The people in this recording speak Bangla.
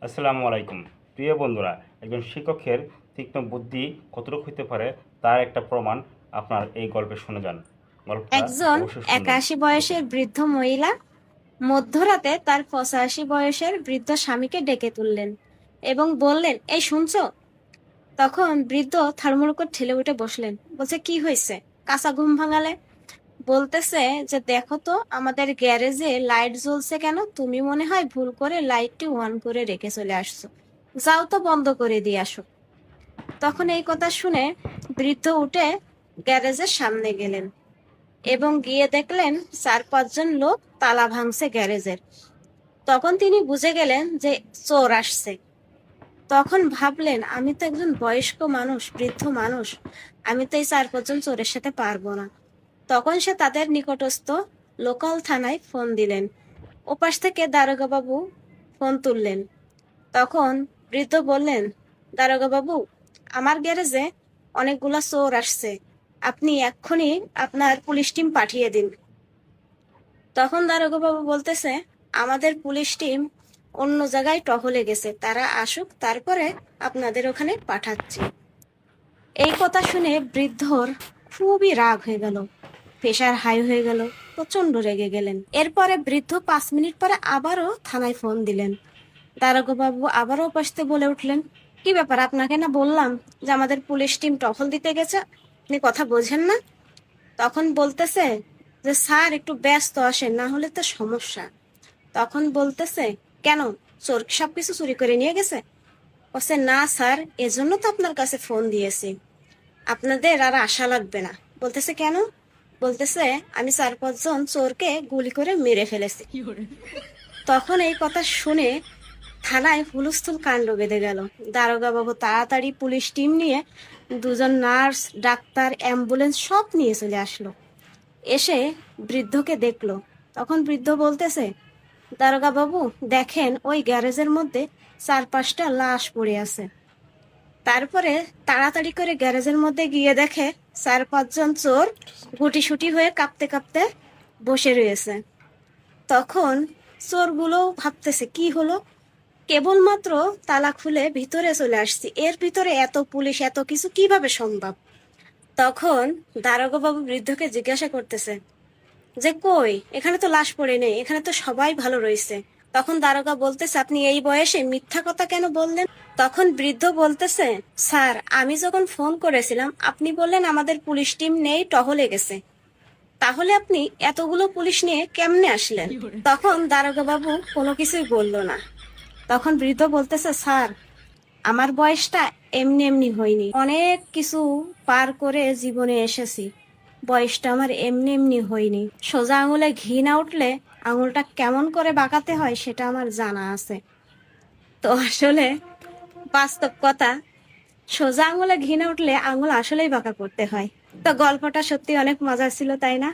আসসালামু আলাইকুম। প্রিয় বন্ধুরা, একজন শিক্ষকের তীক্ষ্ণ বুদ্ধি কতটুকু হতে পারে তার একটা প্রমাণ আপনার এই গল্পে শুনে যান। গল্পটা একজন অবশ্যই শুনবেন। ৮১ বয়সের বৃদ্ধ মহিলা মধ্যরাতে তার ৮৫ বয়সের বৃদ্ধ স্বামীকে ডেকে তুললেন এবং বললেন, এই শুনছো? তখন বৃদ্ধ থাড়মুড় করে ঠেলে উঠে বসলেন। বলছে, কি হয়েছে? কাঁচা ঘুম ভাঙালে? বলতেছে যে, দেখো তো আমাদের গ্যারেজে লাইট জ্বলছে কেন? তুমি মনে হয় ভুল করে লাইটটি অন করে রেখে চলে আসছো। যাও তো বন্ধ করে দিয়ে আসো। তখন এই কথা শুনে বৃদ্ধ উঠে গ্যারেজের সামনে গেলেন এবং গিয়ে দেখলেন ৪-৫ জন লোক তালা ভাঙছে গ্যারেজের। তখন তিনি বুঝে গেলেন যে চোর আসছে। তখন ভাবলেন, আমি তো একজন বয়স্ক মানুষ, বৃদ্ধ মানুষ, আমি তো এই ৪-৫ জন চোরের সাথে পারবো না। তখন সে তাদের নিকটস্থ লোকাল থানায় ফোন দিলেন। ওপাশ থেকে দারোগা বাবু ফোন তুললেন। তখন বৃদ্ধ বললেন, দারোগা বাবু, আমার গ্যারেজে অনেকগুলা চোর আসছে, আপনি এক্ষুনি আপনার পুলিশ টিম পাঠিয়ে দিন। তখন দারোগা বাবু বলতেছে, আমাদের পুলিশ টিম অন্য জায়গায় টহলে গেছে, তারা আসুক, তারপরে আপনাদের ওখানে পাঠাচ্ছি। এই কথা শুনে বৃদ্ধর খুবই রাগ হয়ে গেল, প্রেশার হাই হয়ে গেল, প্রচন্ড রেগে গেলেন। এরপরে বৃদ্ধ ৫ মিনিট পরে আবারও থানায় ফোন দিলেন। দারোগা বাবু আবারও উপস্থিত বলে উঠলেন, কি ব্যাপার? আপনাকে না বললাম যে আমাদের পুলিশ টিম টহল দিতে গেছে, আপনি কথা বোঝেন না? তখন বলতেছে যে, স্যার একটু ব্যস্ত, আসেন, না হলে তো সমস্যা। তখন বলতেছে, কেন, চোর সবকিছু চুরি করে নিয়ে গেছে? বলছে, না স্যার, এজন্য তো আপনার কাছে ফোন দিয়েছি, আপনাদের আর আশা লাগবে না। বলতেছে, কেন? বলতেছে, আমি ৪-৫ জন চোরকে গুলি করে মেরে ফেলেছি। তখন এই কথা শুনে থানায় হুলস্থুল কাণ্ড বেঁধে গেল। দারোগা বাবু তাড়াতাড়ি পুলিশ টিম নিয়ে ২ জন নার্স, ডাক্তার, অ্যাম্বুলেন্স সব নিয়ে চলে আসলো। এসে বৃদ্ধকে দেখলো। তখন বৃদ্ধ বলতেছে, দারোগা বাবু দেখেন, ওই গ্যারেজের মধ্যে ৪-৫টা লাশ পড়ে আছে। তারপরে তাড়াতাড়ি করে গ্যারেজের মধ্যে গিয়ে দেখে ৪-৫ জন চোর গুটিসুটি হয়ে কাঁপতে কাঁপতে বসে রয়েছে। তখন চোরগুলো ভাবতেছে, কি হলো, কেবলমাত্র তালা খুলে ভিতরে চলে আসছি, এর ভিতরে এত পুলিশ, এত কিছু কিভাবে সম্ভব? তখন দারোগা বাবু বৃদ্ধকে জিজ্ঞাসা করতেছে যে, কই, এখানে তো লাশ পড়ে নেই, এখানে তো সবাই ভালো রয়েছে। তখন দারোগা বলতেছে, আপনি এই বয়সে মিথ্যা কথা কেন বললেন? তখন বৃদ্ধ বলতেছে, স্যার, আমি যখন ফোন করেছিলাম আপনি বললেন আমাদের পুলিশ টিম নেই, টহলে গেছে, তাহলে আপনি এতগুলো পুলিশ নিয়ে কেমনে আসলেন? তখন দারোগা বাবু কোনো কিছুই বললো না। তখন বৃদ্ধ বলতেছে, স্যার, আমার বয়সটা এমনি এমনি হয়নি, অনেক কিছু পার করে জীবনে এসেছি, বয়সটা আমার এমনি এমনি হয়নি। সোজা আঙুলে ঘি না উঠলে আঙুলটা কেমন করে বাঁকাতে হয় সেটা আমার জানা আছে। তো আসলে বাস্তব কথা, সোজা আঙুলে ঘি না উঠলে আঙুল আসলেই বাঁকা করতে হয়। তো গল্পটা সত্যি অনেক মজার ছিল, তাই না?